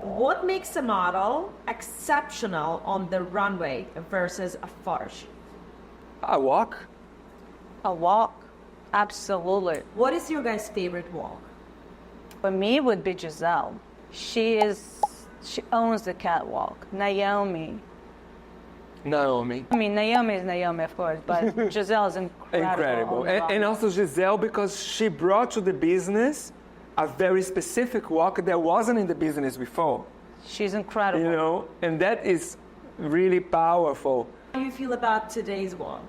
What makes a model exceptional on the runway versus a photo shoot? A walk. A walk, absolutely. What is your guys' favorite walk? For me, it would be Giselle. She owns the catwalk. Naomi. I mean, Naomi is Naomi, of course, but Giselle is incredible. And also Giselle, because she brought to the business a very specific walk that wasn't in the business before. She's incredible. You know, and that is really powerful. How do you feel about today's walk?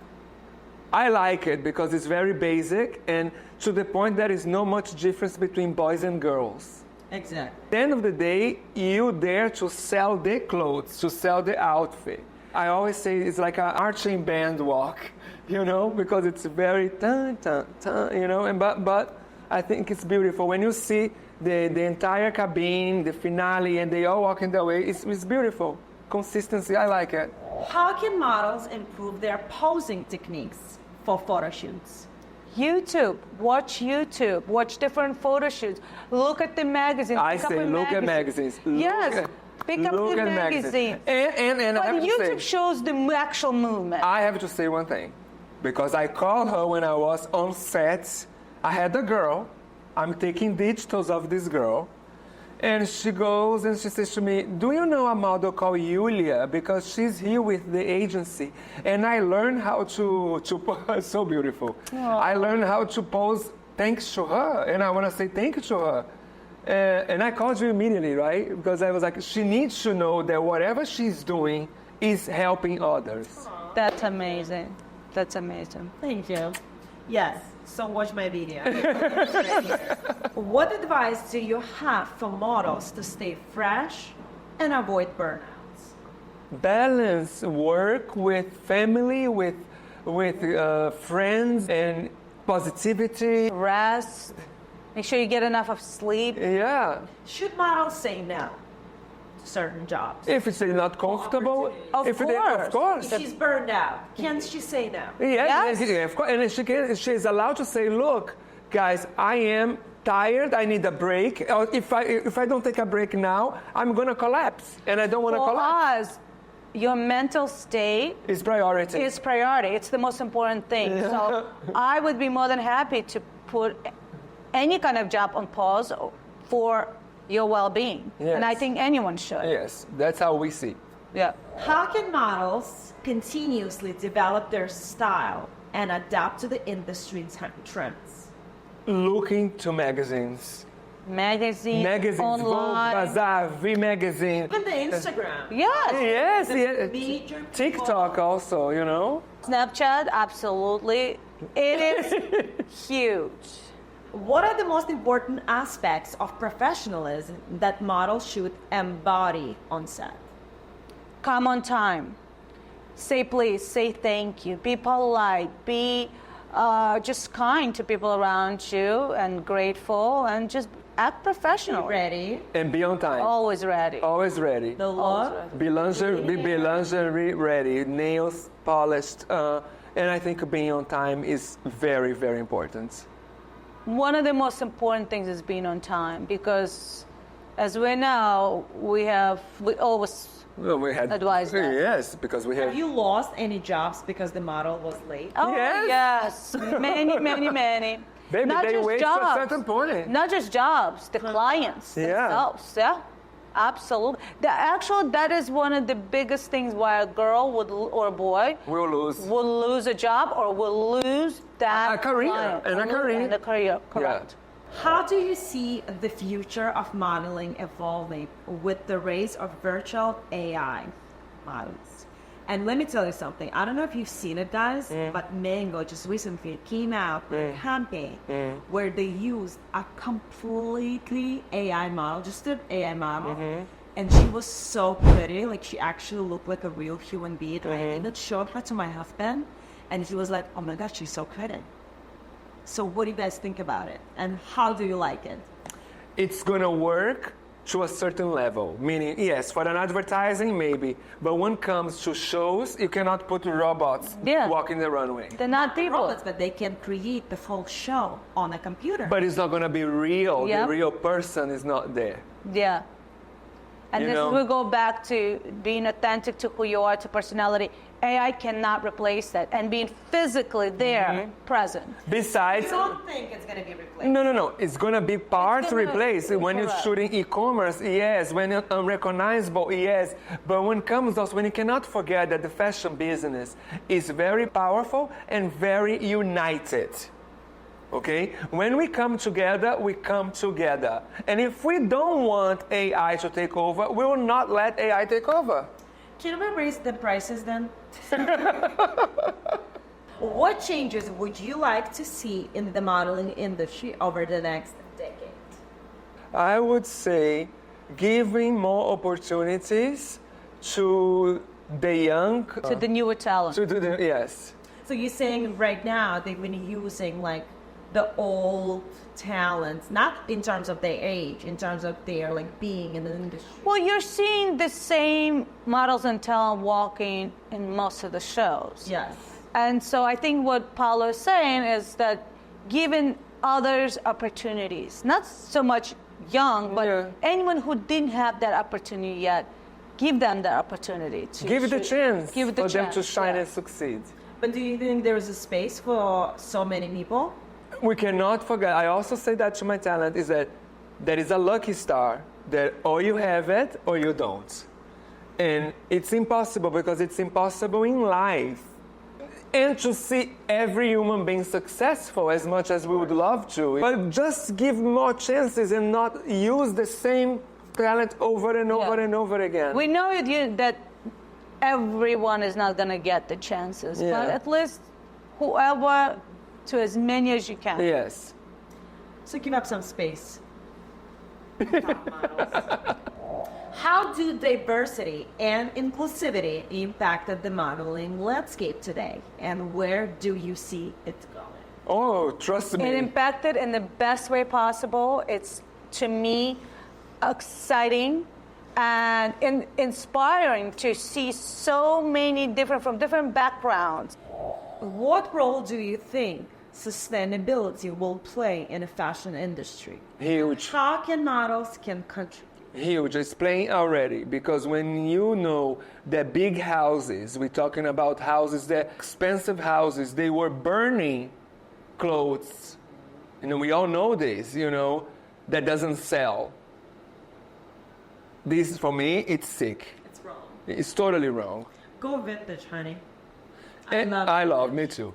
I like it because it's very basic and to the point there is no much difference between boys and girls. Exactly. At the end of the day, you're there to sell the clothes, to sell the outfit. I always say it's like an marching band walk, because it's very but I think it's beautiful. When you see the entire cabine, the finale, and they all walking that way, it's beautiful. Consistency, I like it. How can models improve their posing techniques for photo shoots? YouTube. Watch different photo shoots. Look at the magazines. I say look at magazines. Yes. Pick up the magazine. And but I have YouTube to say, shows the actual movement. I have to say one thing. Because I called her when I was on set. I had a girl. I'm taking digitals of this girl. And she goes and she says to me, do you know a model called Yulia? Because she's here with the agency. And I learned how to it's so beautiful. Aww. I learned how to pose thanks to her. And I want to say thank you to her. And I called you immediately, right? Because I was like, she needs to know that whatever she's doing is helping others. Aww. That's amazing. That's amazing. Thank you. Yes. So watch my video. What advice do you have for models to stay fresh and avoid burnouts? Balance work with family, with friends, and positivity. Rest. Make sure you get enough of sleep. Yeah. Should models say no to certain jobs? If it's not comfortable, Of if course. of course. If she's burned out, can she say no? Yes, Yes. of course. And she's allowed to say, look, guys, I am tired, I need a break. Or if I don't take a break now, I'm gonna collapse. And I don't wanna For collapse. us, your mental state It's priority. is priority. It's the most important thing. So I would be more than happy to put any kind of job on pause for your well-being. Yes. And I think anyone should. Yes, that's how we see. Yeah. How can models continuously develop their style and adapt to the industry trends? Looking to magazines. Magazines, Vogue, online. Bazaar, V Magazine. Even the Instagram. Yes. Yes. Major TikTok also, you know. Snapchat, absolutely. It is huge. What are the most important aspects of professionalism that models should embody on set? Come on time. Say please, say thank you. Be polite. Be just kind to people around you and grateful and just act professional. Ready? And be on time. Always ready. Always ready. The look? Be lingerie ready, nails polished. And I think being on time is very, very important. One of the most important things is being on time because, as we know, we always Well, we had advise that. Yes, because we Have have. you lost any jobs because the model was late? Oh, Yes. many, many, many. Baby, Not they just wait to a jobs. certain point. Not just jobs, the clients Yeah. themselves. Yeah, absolutely. That is one of the biggest things why a girl or a boy We'll lose. will lose a job or will lose that A career, client. and a career. And a career, correct. How do you see the future of modeling evolving with the rise of virtual AI models? And let me tell you something. I don't know if you've seen it, guys, but Mango just recently came out with a campaign where they used a completely AI model, just an AI model. And she was so pretty. Like, she actually looked like a real human being. I even showed her to my husband, and he was like, oh my gosh, she's so pretty. So what do you guys think about it? And how do you like it? It's gonna work to a certain level. Meaning, yes, for an advertising, maybe. But when it comes to shows, you cannot put robots walking the runway. They're not people. Robots, but they can create the full show on a computer. But it's not gonna be real. Yep. The real person is not there. Yeah. And You this know? will go back to being authentic to who you are, to personality. AI cannot replace that. And being physically there, present. Besides, I don't think it's going to be replaced. no. It's gonna be parts gonna- replaced. When you're correct. shooting e-commerce, yes. When you're unrecognizable, yes. But when it comes also, when you cannot forget that the fashion business is very powerful and very united. Okay? When we come together, we come together. And if we don't want AI to take over, we will not let AI take over. Can we raise the prices then? What changes would you like to see in the modeling industry over the next decade? I would say giving more opportunities to the young. To the newer talent. To do the, yes. So you're saying right now they've been using like the old talents, not in terms of their age, in terms of their like being in the industry. Well, you're seeing the same models and talent walking in most of the shows. Yes. And so I think what Paulo is saying is that giving others opportunities, not so much young, but anyone who didn't have that opportunity yet, give them the opportunity to Give it a chance Give it the for them chance, to shine yeah. and succeed. But do you think there is a space for so many people? We cannot forget, I also say that to my talent, is that there is a lucky star that or you have it or you don't. And it's impossible because it's impossible in life. And to see every human being successful as much as we would love to. But just give more chances and not use the same talent over and over and over again. We know that everyone is not going to get the chances, but at least whoever, to as many as you can. Yes. So give up some space. Top models. How do diversity and inclusivity impact the modeling landscape today? And where do you see it going? Oh, trust me. It impacted in the best way possible. It's, to me, exciting and inspiring to see so many from different backgrounds. What role do you think sustainability will play in the fashion industry? Huge. How can models contribute? Huge. It's playing already, because when you know that big houses, we're talking about houses, that expensive houses, they were burning clothes. We all know this, that doesn't sell. This, for me, it's sick. It's wrong. It's totally wrong. Go vintage, honey. I love, me too.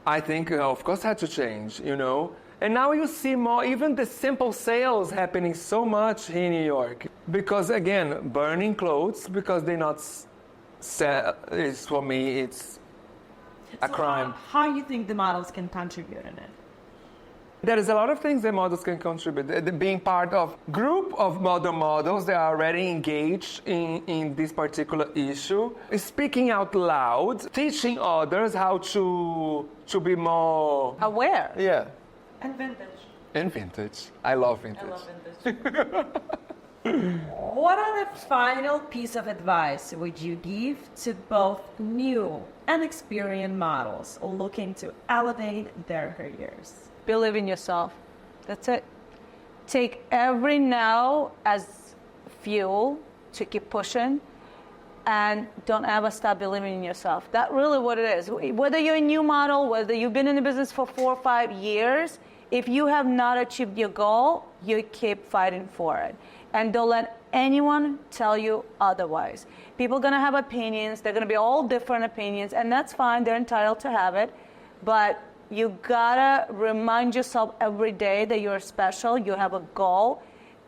I think, of course, had to change, And now you see more, even the simple sales happening so much here in New York. Because, again, burning clothes, because they're not sell, for me, it's a crime. How you think the models can contribute in it? There is a lot of things that models can contribute. Being part of group of models that are already engaged in this particular issue, speaking out loud, teaching others how to be more Aware. Yeah. And vintage. And vintage. I love vintage. I love vintage. What are the final piece of advice would you give to both new and experienced models looking to elevate their careers? Believe in yourself. That's it. Take every now as fuel to keep pushing, and don't ever stop believing in yourself. That's really what it is. Whether you're a new model, whether you've been in the business for 4 or 5 years, if you have not achieved your goal, you keep fighting for it. And don't let anyone tell you otherwise. People are going to have opinions. They're going to be all different opinions, and that's fine. They're entitled to have it. But you gotta remind yourself every day that you're special, you have a goal,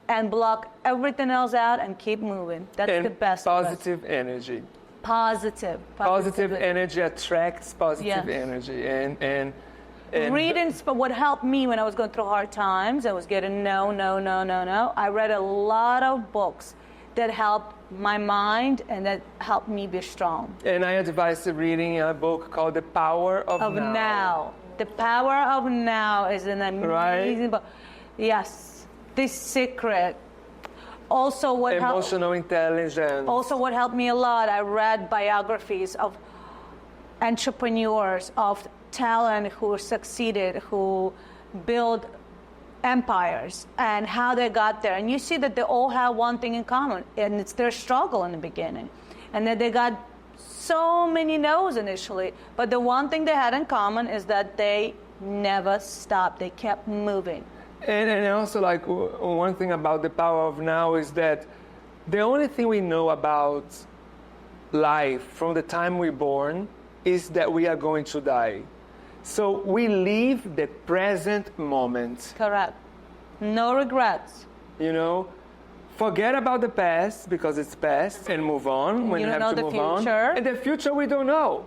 and block everything else out and keep moving. That's and the best. Positive energy. Positive Energy attracts positive Yes. energy. And reading, but what helped me when I was going through hard times, I was getting no. I read a lot of books that helped my mind and that helped me be strong. And I advise reading a book called The Power of Now. The Power of Now is an amazing book. Yes, The Secret. Also, Emotional intelligence. Also, what helped me a lot, I read biographies of entrepreneurs, of talent who succeeded, who built empires, and how they got there. And you see that they all have one thing in common, and it's their struggle in the beginning. And that they got so many no's initially, but the one thing they had in common is that they never stopped. They kept moving. And also, like, one thing about The Power of Now is that the only thing we know about life from the time we're born is that we are going to die. So we live the present moment. Correct. No regrets. Forget about the past, because it's past, and move on when you have to move on. And the future we don't know.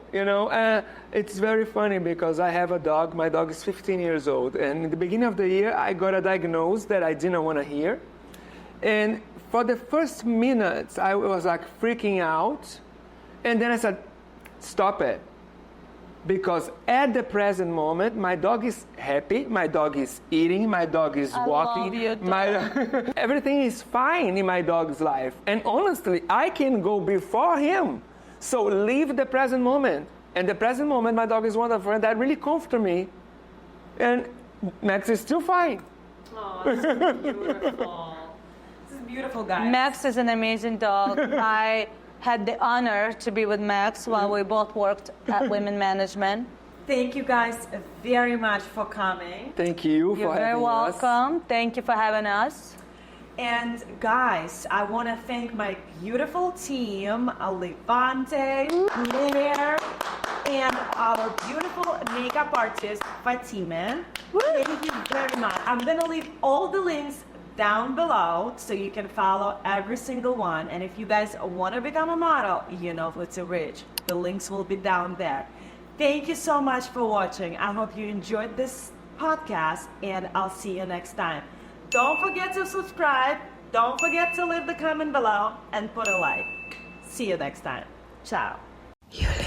It's very funny because I have a dog. My dog is 15 years old, and in the beginning of the year I got a diagnosis that I didn't want to hear. And for the first minutes I was like freaking out, and then I said, stop it. Because at the present moment, my dog is happy, my dog is eating, my dog is walking. Love your dog. Everything is fine in my dog's life. And honestly, I can go before him. So live the present moment. And the present moment, my dog is wonderful, and that really comforts me. And Max is still fine. Oh, this is beautiful. This is beautiful, guys. Max is an amazing dog. I had the honor to be with Max while we both worked at Women Management. Thank you guys very much for coming. Thank you for having us. You're very welcome. Thank you for having us. And guys, I want to thank my beautiful team, Levante, Claire, and our beautiful makeup artist, Fatima. Thank you very much. I'm going to leave all the links down below so you can follow every single one. And if you guys want to become a model, who to reach. The links will be down there. Thank you so much for watching. I hope you enjoyed this podcast, and I'll see you next time. Don't forget to subscribe. Don't forget to leave the comment below and put a like. See you next time. Ciao. Yulia.